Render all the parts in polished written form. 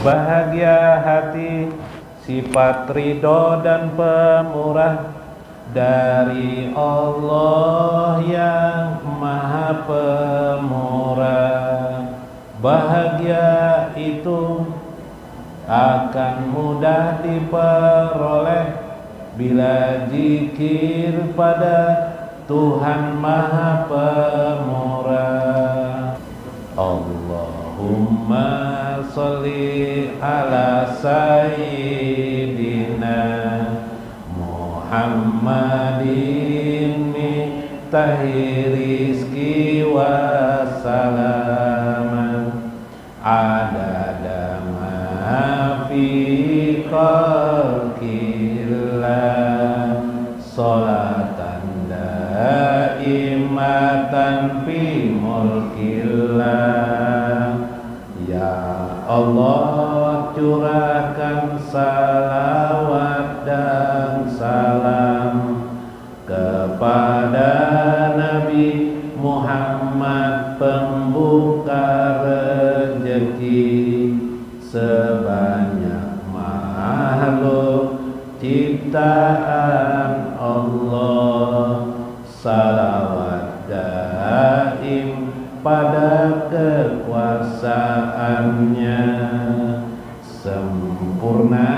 Bahagia hati, sifat ridho dan pemurah dari Allah yang Maha Pemurah. Bahagia itu akan mudah diperoleh bila zikir pada Tuhan Maha Pemurah. Allahumma sholli ala sayyidina Muhammadin miftahi rizki wassalaman adada ma fi khalqillah sholatan daimatan fi mulkillah. Ya Allah, curahkan salawat dan salam kepada Nabi Muhammad, pembuka rezeki sebanyak makhluk ciptaan Allah. Salawat daim pada kekuasaannya, sempurna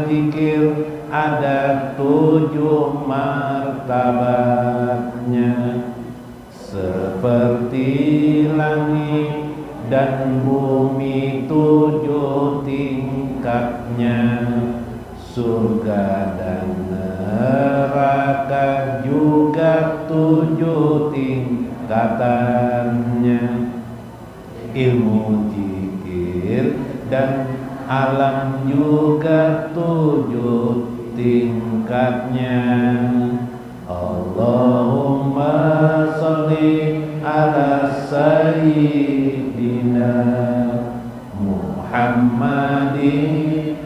zikir ada 7 martabatnya, seperti langit dan bumi 7 tingkatnya, surga dan neraka juga 7 tingkatannya, ilmu zikir dan alam juga 7 tingkatnya. Allahumma sholli ala sayyidina Muhammadin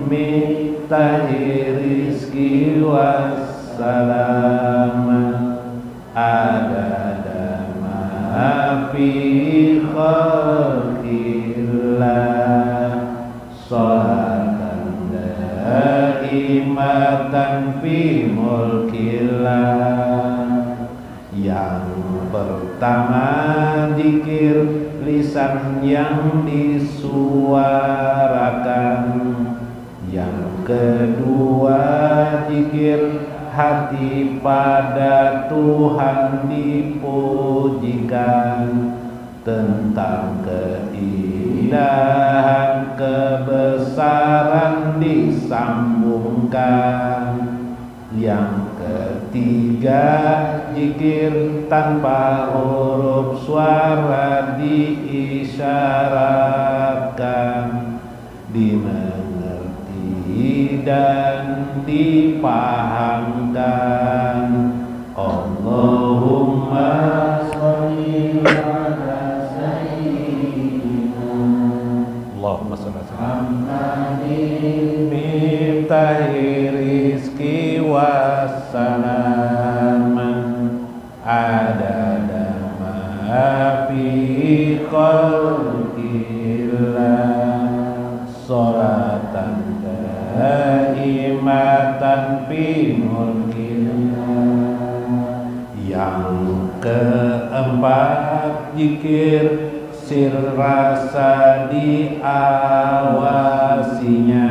miftahi rizki wassalaman adada ma fi khalqillah sholatan daimatan fi mulkillah. Yang pertama zikir lisan yang disuarakan, yang kedua zikir hati pada Tuhan dipujikan, tentang keindahan kebesaran disambungkan. Yang ketiga zikir tanpa huruf suara diisyaratkan, dimengerti dan dipahamkan. Allahumma sholli ala sayyidina Allahumma sholli ala Muhammadin miftahi rizki wassalaman adada ma fi khalqillah sholatan daimatan fi mulkillah. Yang keempat zikir sir rasa diawasinya.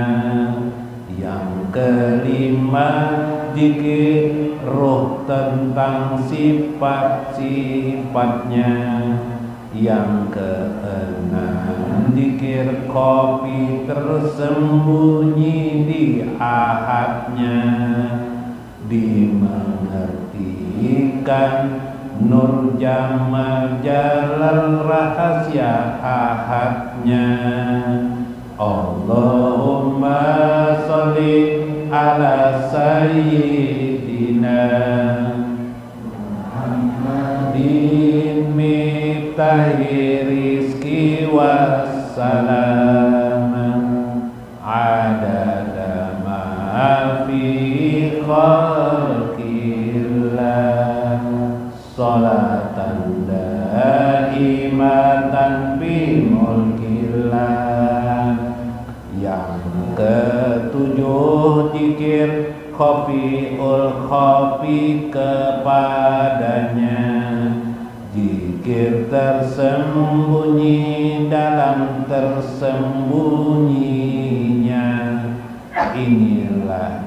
Yang kelima zikir roh tentang sifat-sifatnya. Yang keenam zikir kopi tersembunyi di ahadnya, dimengertikan nur jamal jalan rahasia ahadnya. Allahumma sholli ala sayyidina Muhammadin miftahi rizki wassalaman adada ma fi khalqillah sholatan daimatan fi mulkillah. khafiul khafi kepadanya, zikir tersembunyi dalam tersembunyinya. Inilah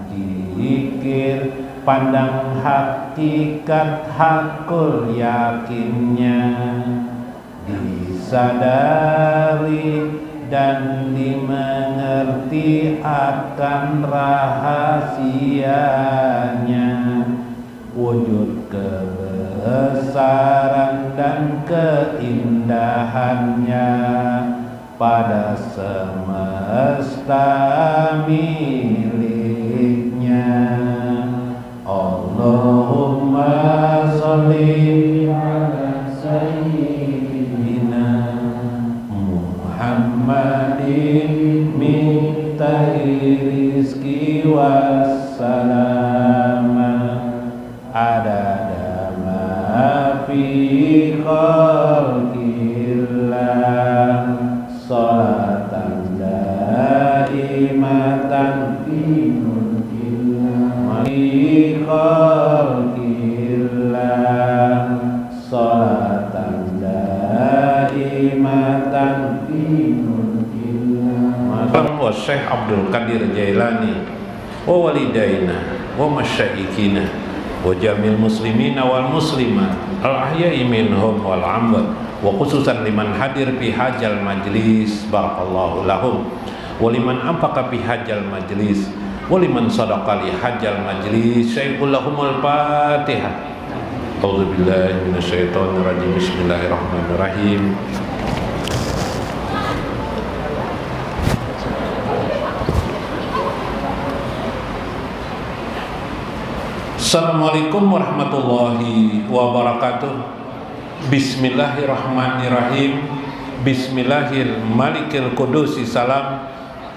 zikir pandang hakikat hakul yakinnya, disadari dan dimengerti akan rahasianya, wujud kebesaran dan keindahannya pada semesta miliknya. Allahumma sholli ala sayyidina Muhammadin miftahi rizki wassalama adada ma fi khalqillah salatan daimatan fi mulkillah fi khalqillah salatan daimatan fi mulkillah. Wa Syekh Abdul Qadir Jailani wa walidaina wa masyayikhina wa jamil muslimina wal muslimat al ahya'i minhum wal amwat, wa khususan liman hadir fi hajal majlis, barakallahu lahum, wa liman anfaqa fi hajal majlis, wa liman sadaqa li hajal majlis. Syaikhul lahumul Fatihah. A'udzubillahi minasyaitonir rajim. Bismillahirrahmanirrahim. Assalamualaikum warahmatullahi wabarakatuh. Bismillahirrahmanirrahim. Bismillahil malikil qudusi salam.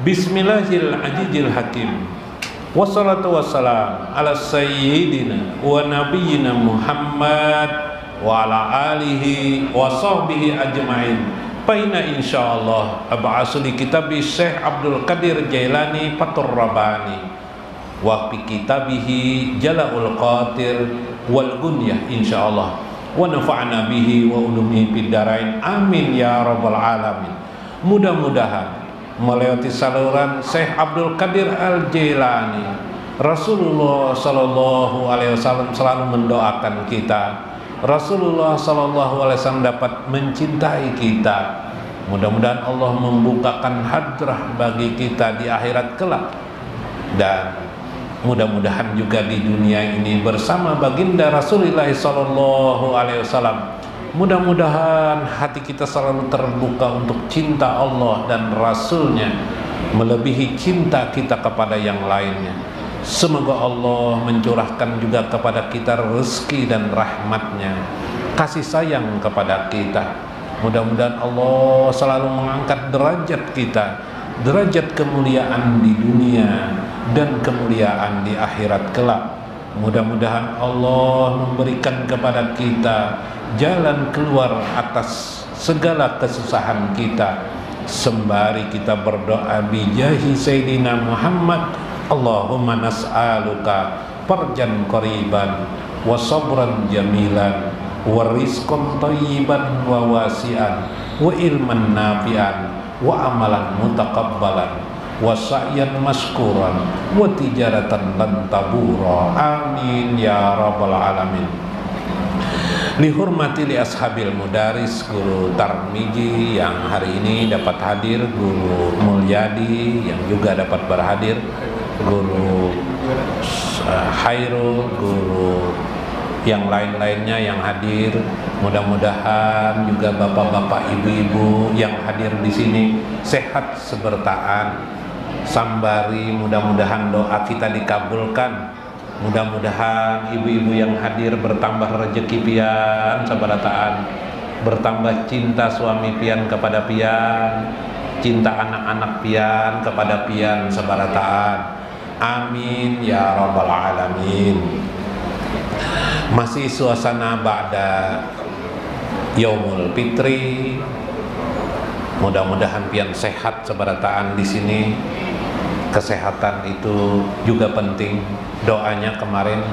Bismillahil ajijil hakim. Wassalatu wassalam ala sayyidina wa nabiyyina Muhammad wa ala alihi wa sahbihi ajma'in. Paina insyaallah ab'asu li kitabi Syekh Abdul Qadir Jailani Fathur Rabbani wa fi kitabihi Jala'ul Qadir wal Gunyah insyaallah, wa nafa'na bihi wa ulumihi fid darain amin ya rabbal alamin. Mudah-mudahan melewati saluran Syekh Abdul Qadir Al-Jailani, Rasulullah sallallahu alaihi wasallam selalu mendoakan kita, Rasulullah sallallahu alaihi wasallam dapat mencintai kita. Mudah-mudahan Allah membukakan hadrah bagi kita di akhirat kelak, dan mudah-mudahan juga di dunia ini bersama baginda Rasulullah sallallahu alaihi wasallam. Mudah-mudahan hati kita selalu terbuka untuk cinta Allah dan Rasulnya melebihi cinta kita kepada yang lainnya. Semoga Allah mencurahkan juga kepada kita rezeki dan rahmatnya, kasih sayang kepada kita. Mudah-mudahan Allah selalu mengangkat derajat kita, derajat kemuliaan di dunia dan kemuliaan di akhirat kelak. Mudah-mudahan Allah memberikan kepada kita jalan keluar atas segala kesusahan kita, sembari kita berdoa bijahi Sayyidina Muhammad. Allahumma nas'aluka farjan qariban wa sabran jamilan wa rizqan thayyiban wa wasi'an wa ilman nafi'an wa amalan mutaqabbalan wa sa'yan maskuran wa tijaratan lan tabura. Amin ya rabbal alamin. Dihormati li ashabil mudaris, Guru Tarmiji yang hari ini dapat hadir, Guru Mulyadi yang juga dapat berhadir, Guru Hairul, Guru yang lain-lainnya yang hadir. Mudah-mudahan juga bapak-bapak, ibu-ibu yang hadir di sini sehat sebertaan, sambari mudah-mudahan doa kita dikabulkan. Mudah-mudahan ibu-ibu yang hadir bertambah rezeki pian sabarataan, bertambah cinta suami pian kepada pian, cinta anak-anak pian kepada pian sabarataan. Amin ya rabbal alamin. Masih suasana ba'da Yaumul Fitri. Mudah-mudahan pian sehat sabarataan di sini. Kesehatan itu juga penting. Doanya kemarin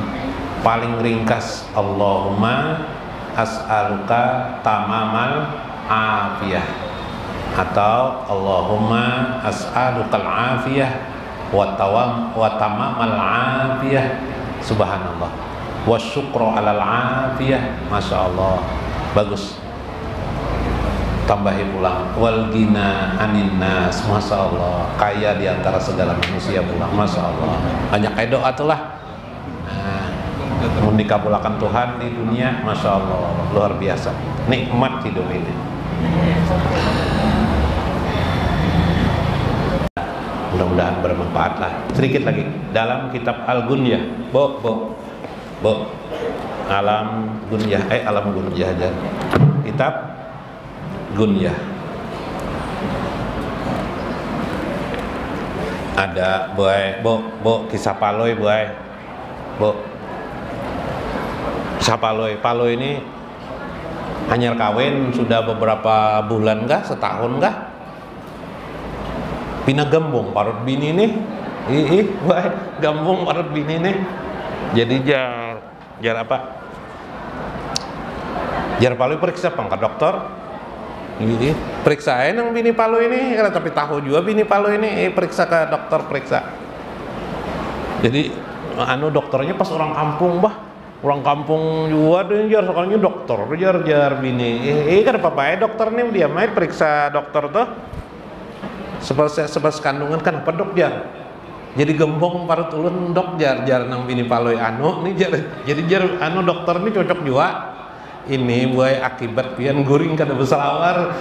paling ringkas, Allahumma as'aluka tamamal afiyah, atau Allahumma as'alukal afiyah wa tamamal afiyah, subhanallah, wa syukru alal afiyah, masya Allah, bagus. Tambahi pulang, wal gina anin nas, masya Allah, kaya di antara segala manusia pulang, masya Allah. Banyak kayak doa tuh lah. Nah, dikabulkan Tuhan di dunia, masya Allah, luar biasa, nikmat hidup ini. Mudah-mudahan bermanfaat lah. Sedikit lagi dalam kitab Al-Gunyah, Bo, Alam Gunyah, Alam Gunyah aja. Kitab Gunyah. Ada Bo, kisah Paloi, Bo. Kisah Paloi ini hanyar kawin sudah beberapa bulan kah, setahun kah? Pina gembung parut bini nih. Gembung parut bini nih. Jadi jar apa? Jar Paloi periksa ke dokter. Periksain yang bini Palu ini, karena tapi tahu juga bini Palu ini, periksa ke dokter, periksa. Jadi dokternya pas orang kampung, orang kampung juga jar soalnya dokter, jar bini. Kan apa dokter nih dia main periksa dokter tuh. Sebab kandungan kan apa dok jar. Jadi gembong parut ulun dok jar nang bini Palu nih jar. Jadi jar dokter ini cocok juga. Ini buai akibat pian guring kada berselawar.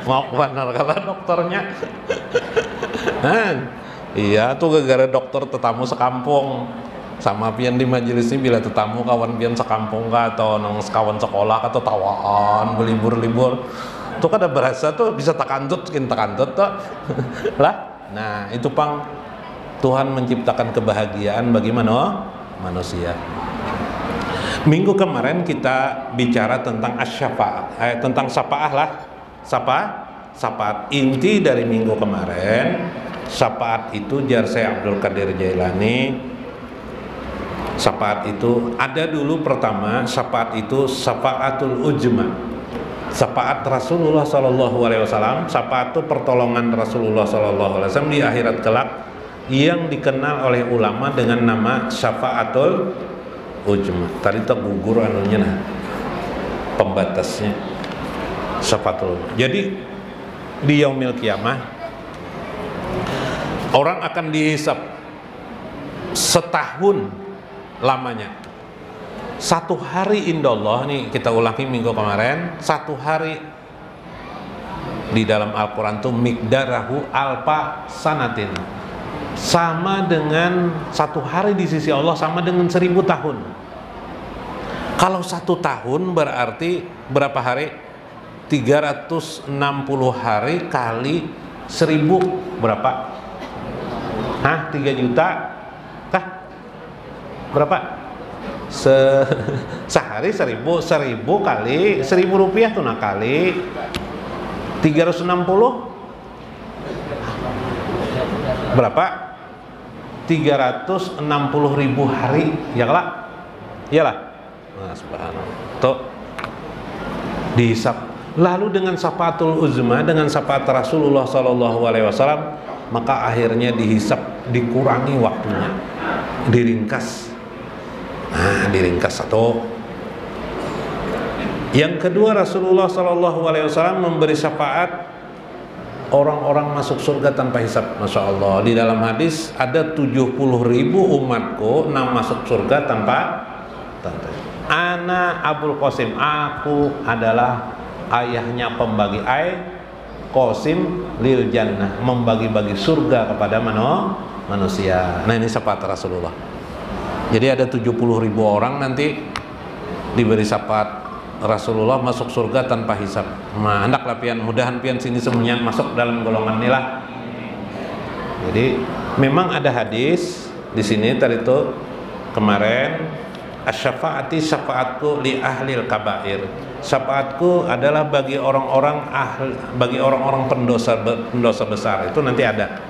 Mau benar kata dokternya. Iya tuh gara-gara dokter tetamu sekampung sama pian di majelis ini, bila tetamu kawan pian sekampung kah atau nang kawan sekolah atau tawaan belibur-libur tuh kada berasa tuh bisa takantut tuh lah. Nah itu pang Tuhan menciptakan kebahagiaan bagi manusia. Minggu kemarin kita bicara tentang asy-syafa'ah, tentang syafaah lah. Syafaat. Inti dari minggu kemarin, syafaat itu jar Syekh Abdul Qadir Jailani. Syafaat itu ada dulu pertama, syafaat itu syafaatul ujma. Syafaat Rasulullah sallallahu alaihi wasallam, syafaat itu pertolongan Rasulullah sallallahu alaihi wasallam di akhirat kelak yang dikenal oleh ulama dengan nama syafaatul ujma. Tadi tergugur anunya nah, pembatasnya syafaatul. Jadi di yaumil kiamah orang akan dihisab setahun lamanya. Satu hari indallah, nih kita ulangi minggu kemarin, satu hari di dalam Al-Quran itu miqdarahu alfa sanatin, sama dengan satu hari di sisi Allah sama dengan 1000 tahun. Kalau 1 tahun berarti berapa hari? 360 hari kali 1000 berapa? 3 juta kah? Berapa? Sehari 1000 kali 1000 rupiah tuh kali 360 berapa? 360.000 hari, ya kelak? Iyalah. Nah, subhanallah. Tuh dihisab. Lalu dengan syafaatul uzma, dengan syafaat Rasulullah sallallahu alaihi wasallam, maka akhirnya dihisab, dikurangi waktunya, diringkas. Nah, diringkas satu. Yang kedua, Rasulullah sallallahu alaihi wasallam memberi syafaat orang-orang masuk surga tanpa hisab. Masya Allah, di dalam hadis ada 70.000 umatku yang masuk surga tanpa Ana Abul Qasim, aku adalah ayahnya pembagi Qasim lil jannah, membagi-bagi surga kepada manusia. Nah ini syafaat Rasulullah. Jadi ada 70.000 orang nanti diberi syafaat Rasulullah masuk surga tanpa hisab. Nah, hendaklah pian, mudahan pian sini semuanya masuk dalam golongan ini lah. Jadi memang ada hadis di sini tadi itu kemarin, asy-syafaati syafaatku li ahlil kabair. syafaatku adalah bagi orang-orang pendosa besar. Itu nanti ada.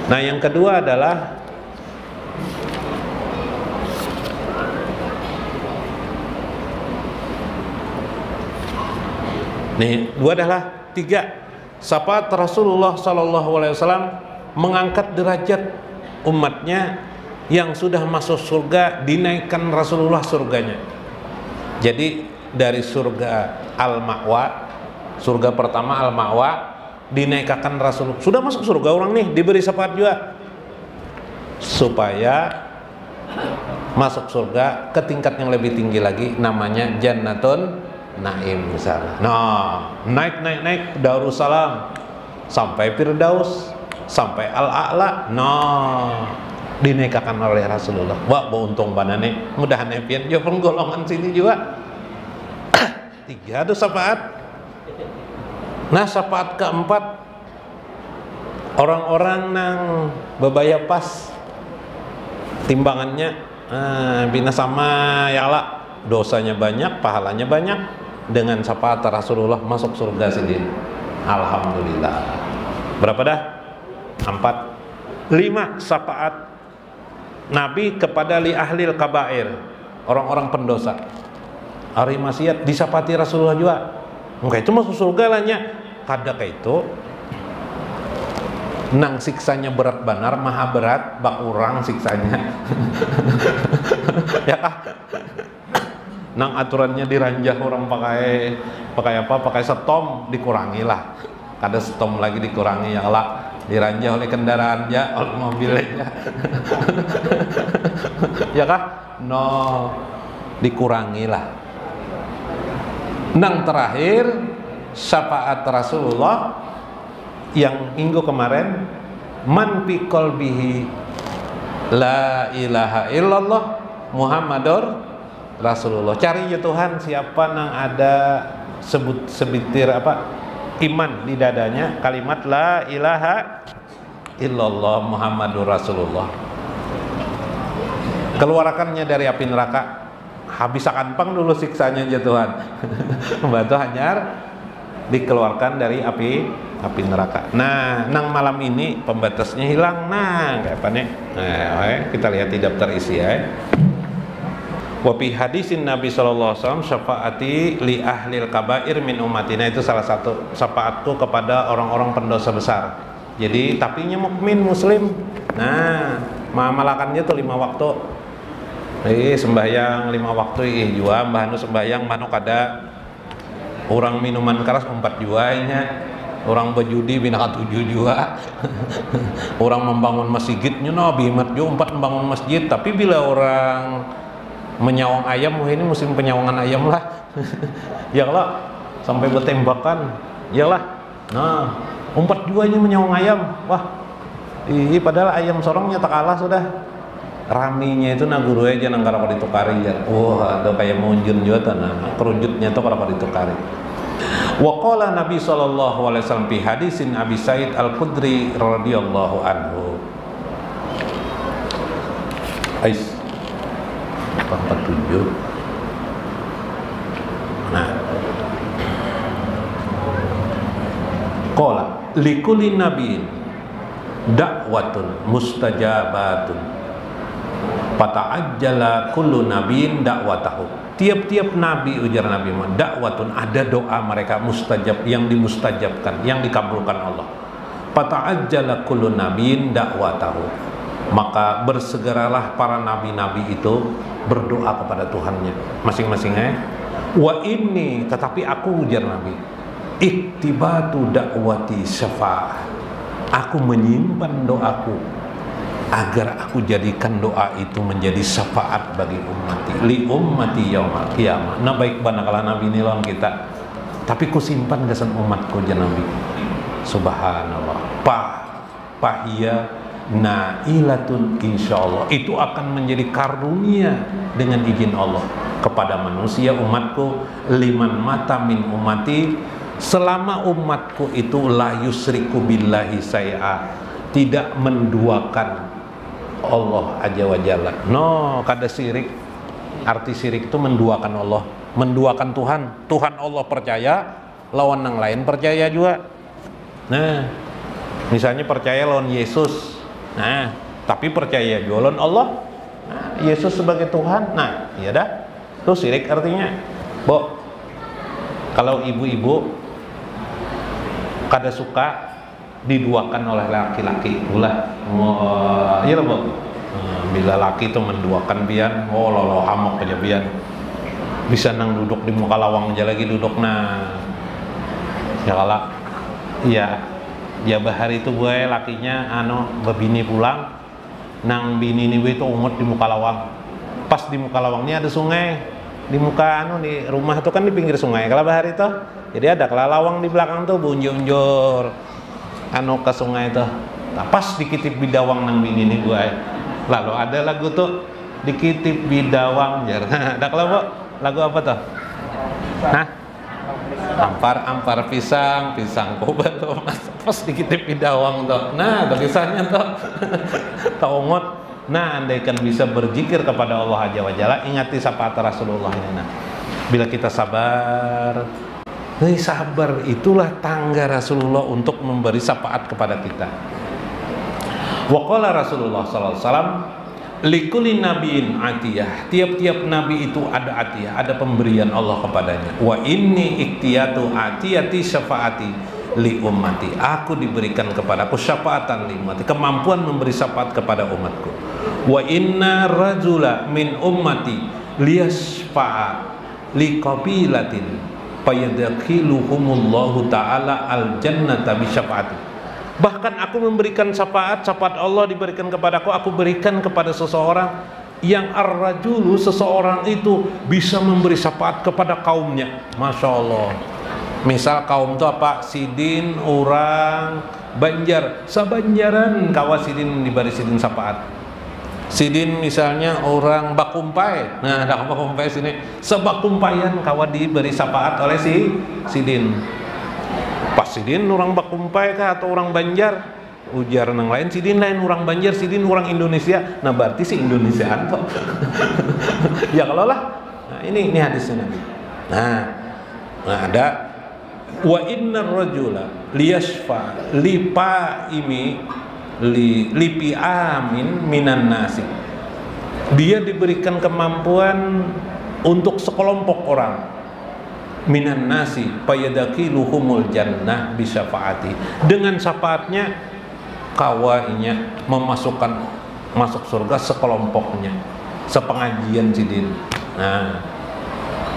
Nah, yang kedua adalah tiga, syafaat Rasulullah SAW mengangkat derajat umatnya yang sudah masuk surga, dinaikkan Rasulullah surganya. Jadi dari surga Al-Ma'wa, surga pertama Al-Ma'wa, dinaikkan Rasul, sudah masuk surga orang nih, diberi syafaat juga supaya masuk surga ke tingkat yang lebih tinggi lagi, namanya Jannatun Naim misalnya. Nah, naik Darussalam sampai Firdaus, sampai Al-A'la. Nah, dinaikkan oleh Rasulullah. Wah, untung banane, mudahan epian jo penggolongan sini juga. Tiga itu syafaat. Nah, syafaat keempat, orang-orang nang bebaya pas timbangannya, bina sama ya Allah, dosanya banyak, pahalanya banyak, dengan syafaat Rasulullah masuk surga sendiri. Alhamdulillah. Berapa dah? 4. 5, syafaat Nabi kepada li ahlil kabair, orang-orang pendosa. Ari maksiat disyafaati Rasulullah juga. Enggak itu masuk surga lahnya. Kada itu nang siksanya berat benar, maha berat, bak urang siksanya. Ya kah? Nang aturannya diranjah orang pakai apa? Pakai setom, dikurangi lah. Kada setom lagi dikurangi ya Allah. Diranjah oleh kendaraan ya, oleh mobilnya. Ya kah? No, dikurangi lah. Nang terakhir syafaat Rasulullah yang minggu kemarin, man fi qalbihi la ilaha illallah Muhammadur Rasulullah. Cari ya Tuhan, siapa nang ada sebitir iman di dadanya, kalimat la ilaha illallah Muhammadur Rasulullah. Keluarkannya dari api neraka. Habis akan pang dulu siksanya ya Tuhan. Membantu hanyar dikeluarkan dari api neraka. Nah, nang malam ini pembatasnya hilang. Nah, kayak apa nih? Nah, kita lihat di daftar isi ya. Wa fi hadisin Nabi sallallahu alaihi wasallam syafaati li ahlil kabair min ummatina, itu salah satu syafaatku kepada orang-orang pendosa besar. Jadi tapinya mukmin muslim. Nah, malakannya tuh 5 waktu. Sembahyang 5 waktu jua mbah nu sembahyang manu kada. Orang minuman keras 4 jua nya. Orang berjudi bina 7 jua. Orang membangun masjidnya Nabi mat juga 4 membangun masjid, tapi bila orang menyawang ayam, ini musim penyawangan ayam lah. Ya lah, sampai bertembakan. Ya lah. Nah, 4 juanya menyawang ayam. Wah. Padahal ayam sorongnya tak kalah sudah. Raminya itu naguru aja nang kada ditukari ya. Wah, ada kayak munjun juga tanah. Kerujutnya itu kada ditukari. Wa qala Nabi sallallahu alaihi wasallam fi hadisin Abi Sa'id Al-Khudri radhiyallahu anhu. Ais 47. Nah, qala likulli nabiyyin da'watun mustajabatun fata'ajjala kullu nabiyyin da'watahu. Tiap-tiap nabi, ujar Nabi Muhammad, dakwatun, ada doa mereka mustajab, yang dimustajabkan, yang dikabulkan Allah. Fata'ajjala kullu nabiyyin da'watahu, maka bersegeralah para nabi-nabi itu berdoa kepada Tuhannya masing-masingnya. Wa inni, tetapi aku, ujar Nabi, iktibatu da'wati syafa'ah, aku menyimpan doaku agar aku jadikan doa itu menjadi syafaat bagi ummati, li ummati yaumil qiyamah. Nah, baik bana kala Nabi ini lawan kita, tapi ku simpan kesan umatku ya Nabi. Subhanallah. Pahia nailatun, insyaallah itu akan menjadi karunia dengan izin Allah kepada manusia umatku, liman mata min ummati, selama umatku itu la yusriku billahi syai'a, tidak menduakan Allah Azza wa Jalla. No, kada syirik. Arti syirik itu menduakan Allah. menduakan Tuhan. Tuhan Allah percaya, lawan yang lain percaya juga. Nah, misalnya percaya lawan Yesus, nah tapi percaya juga lawan Allah. Nah, Yesus sebagai Tuhan, nah iya dah, itu syirik artinya. Bo, kalau ibu-ibu kada suka diduakan oleh laki-laki, ulah, iya lah Bo. Bila laki itu menduakan bian, oh lolo hamok aja bian, bisa nang duduk di muka lawang aja lagi duduk, nah ya kalau ya bahari itu gue lakinya bebini pulang nang bini ini gue itu umut di muka lawang, pas di muka lawangnya ada sungai, di muka di rumah itu kan di pinggir sungai kalau bahari itu, jadi ada kelalawang di belakang tuh bunjur-bunjur ke sungai itu. Nah, pas dikitip bidawang nang bini ini gue, lalu ada lagu tuh dikitip bidawang jar. Ada kalau lagu apa tuh? Hah? Ampar pisang koba tuh pas dikitip bidawang tuh. Nah, tuh kisahnya tuh. Taungot. Nah, andaikan bisa berzikir kepada Allah Azza wa Jalla, ingati syafaat Rasulullah ini. Nah, bila kita sabar, sabar itulah tangga Rasulullah untuk memberi syafaat kepada kita. Wa qala Rasulullah sallallahu alaihi wasallam, likulli nabiyyin atiyah, tiap-tiap nabi itu ada atiyah, ada pemberian Allah kepadanya. Wa inni iktiyatu atiyati syafaati li ummati, aku diberikan kepadaku syafaatan li ummati, kemampuan memberi syafaat kepada umatku. Wa inna rajula min ummati liyasfa'a li qabilatin fayadkhiluhumullahu ta'ala al jannata bi syafaati. Bahkan aku memberikan syafaat Allah diberikan kepadaku, aku berikan kepada seseorang yang ar-rajulu, seseorang itu bisa memberi syafaat kepada kaumnya. Masya Allah. Misal kaum itu apa? Sidin, orang Banjar, sabanjaran kawa Sidin diberi Sidin syafaat. Sidin misalnya orang Bakumpai, nah ada Bakumpai sini, sebakumpayan kawa diberi syafaat oleh si Sidin. Pas Sidin orang Bakumpai kah atau orang Banjar, ujar nang lain Sidin lain orang Banjar, Sidin orang Indonesia, nah berarti si Indonesiaan toh. Ya kalau lah, nah ini hadisnya Nabi. Nah ada wa innar rajula liyashfa lipaimi lipi amin minan nasi, dia diberikan kemampuan untuk sekelompok orang minan nasi payadakiluhumul jannah bisyafaati, dengan syafaatnya kawainya masuk surga sekelompoknya, sepengajian Sidin. Nah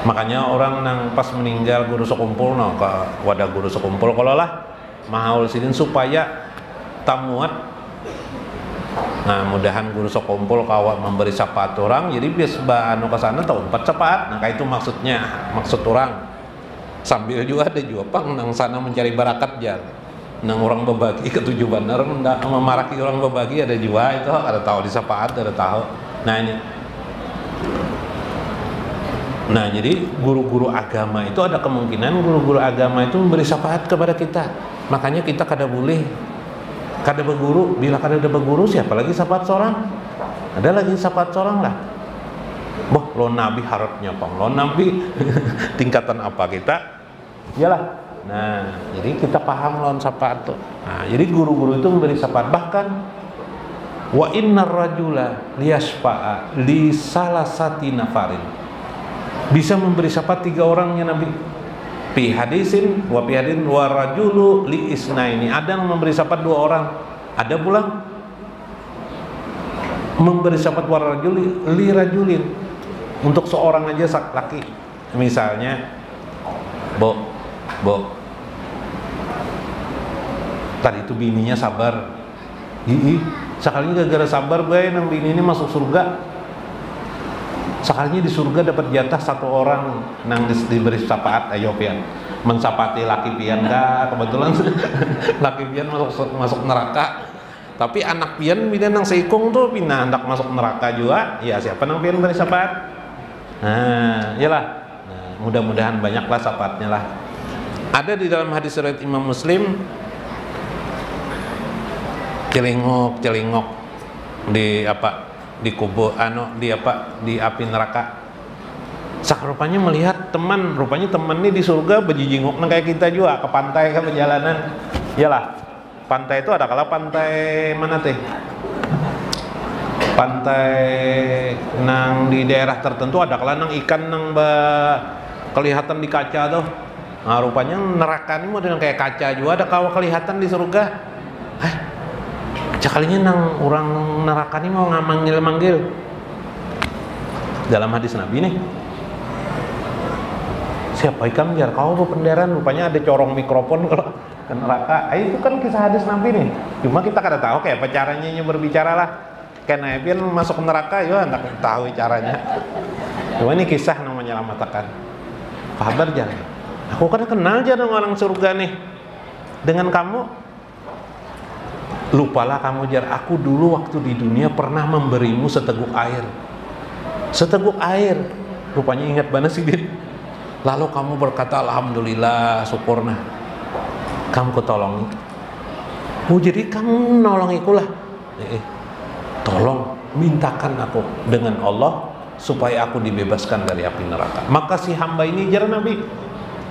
makanya orang nang pas meninggal guru sekumpul ke wadah guru sekumpul kalau lah mahaul Sidin supaya tamuat. Nah mudahan guru sekumpul kawa memberi syafaat orang, jadi bias anu kesana tahu 4 syafaat. Nah itu maksud orang. Sambil juga ada juga pang nang sana mencari barakat jar, nang orang berbagi ketujuh benar memaraki orang berbagi ada juga itu, ada tahu di syafaat, ada tahu. Nah jadi guru-guru agama itu ada kemungkinan guru-guru agama itu memberi syafaat kepada kita. Makanya kita kada boleh kada berguru, bila kada ada berguru siapa lagi syafaat seorang? Ada lagi syafaat seorang lah. Boh, lo nabi harapnya pang, lo nabi tingkatan apa kita? Iyalah. Nah, jadi kita paham lawan syafaat tuh. Nah, jadi guru-guru itu memberi syafaat. Bahkan wa innar rajula liyasfa'a li salasati nafarin, bisa memberi syafaat 3 orangnya Nabi. Fi hadisin wa rajulu li isnaini, ada yang memberi syafaat 2 orang, ada pula memberi syafaat wa rajuli li rajulin, untuk seorang aja laki. Misalnya Bo tadi itu bininya sabar, sekalinya gara-gara sabar bae nang bini ini masuk surga. Sekalinya di surga dapat jatah 1 orang nang diberi syafaat. Ayo pian mensapati laki pian dah, kebetulan laki pian masuk neraka, tapi anak pian bina nang seikung tuh pindah hendak masuk neraka juga. Ya siapa nang pian beri syafaat? Nah iyalah, nah, mudah-mudahan banyaklah syafaatnya lah. Ada di dalam hadis riwayat Imam Muslim, celingok di kubur di api neraka Rupanya melihat teman, rupanya teman ini di surga bejijinguk kayak kita juga ke pantai ke perjalanan. Iyalah, pantai itu ada kala pantai mana teh? Pantai nang di daerah tertentu ada kala nang ikan nang kelihatan di kaca tuh. Nah, rupanya neraka ini model kayak kaca juga ada kawa kelihatan di surga. Cakalinya nang orang neraka ini mau ngamanggil-manggil. Dalam hadis Nabi nih, siapa ikan biar kau berpenderan, rupanya ada corong mikrofon kalau ke neraka. Itu kan kisah hadis Nabi nih. Cuma kita kada tahu kayak apa caranya berbicara lah. Kayak Nabi masuk neraka, ya nggak tahu caranya. Cuma ini kisah namanya menyelamatkan. Kabar jangan. Aku kan kenal aja dengan orang surga nih. Dengan kamu, lupalah kamu jar. Aku dulu waktu di dunia pernah memberimu seteguk air. Seteguk air. Rupanya ingat banget sih dia. Lalu kamu berkata alhamdulillah, syukurna. Kamu ketolongi. Oh jadi kamu nolongiku lah. Tolong mintakan aku dengan Allah supaya aku dibebaskan dari api neraka. Maka si hamba ini jar Nabi,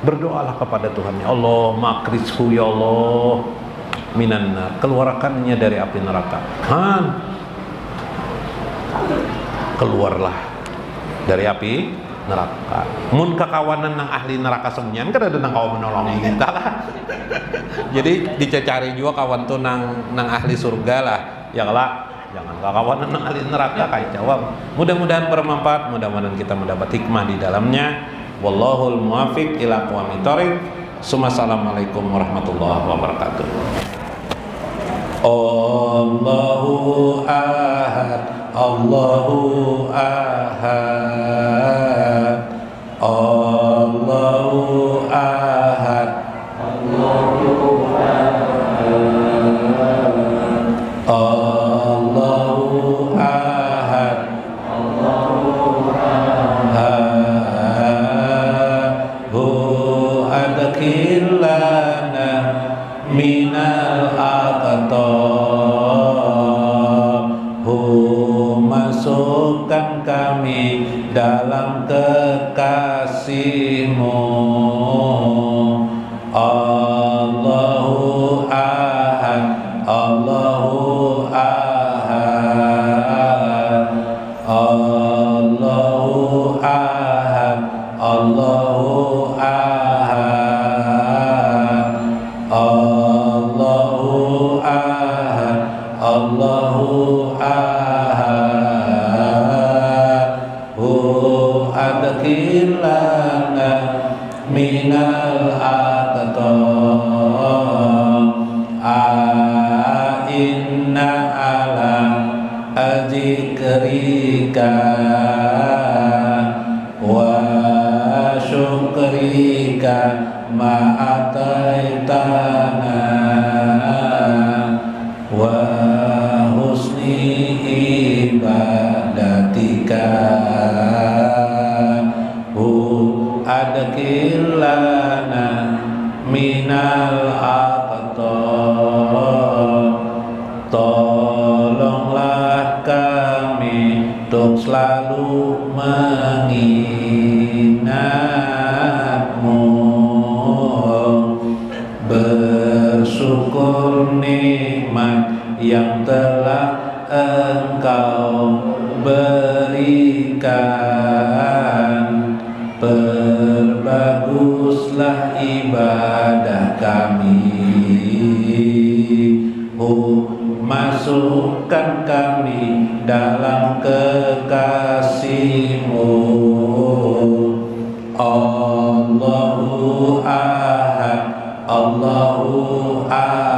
berdoalah kepada Tuhan, ya Allah makrishu ya Allah minannar, keluarkannya dari api neraka. Keluarlah dari api neraka. Mun kekawanan nang ahli neraka semuanya kan ada nang kawan menolongi kita lah. Jadi dicari juga kawan tuh nang ahli surga lah, ya lah. Jangan kawanan nang ahli neraka kayak jawab. Mudah-mudahan bermanfaat, mudah-mudahan kita mendapat hikmah di dalamnya. Wallahul muwaffiq ila aqwamit thoriq. Assalamualaikum warahmatullahi wabarakatuh. Allahu ahad, Allahu ahad, Allahu ahad, Allahu ahad, Allahu ahad, Allahu ahad. Hu adkhilana minal aqtab. Masukkan kami dalam kekasih-Mu. Allahu ahad, Allahu ahad, Allahu ahad, Allahu ahad, Allahu ahad, Allahu ahad. Hu adkhilana minal aqtab. Inna ala azikrika wa syukrika ma'ataitana wa husni ibadatika. Hu adkhilana minal aqtab. Tolonglah kami untuk selalu mengingatmu, bersyukur nikmat yang telah Engkau berikan. Perbaguslah ibadah kami. Masukkan kami dalam kekasih-Mu. Allahu ahad, Allahu ahad.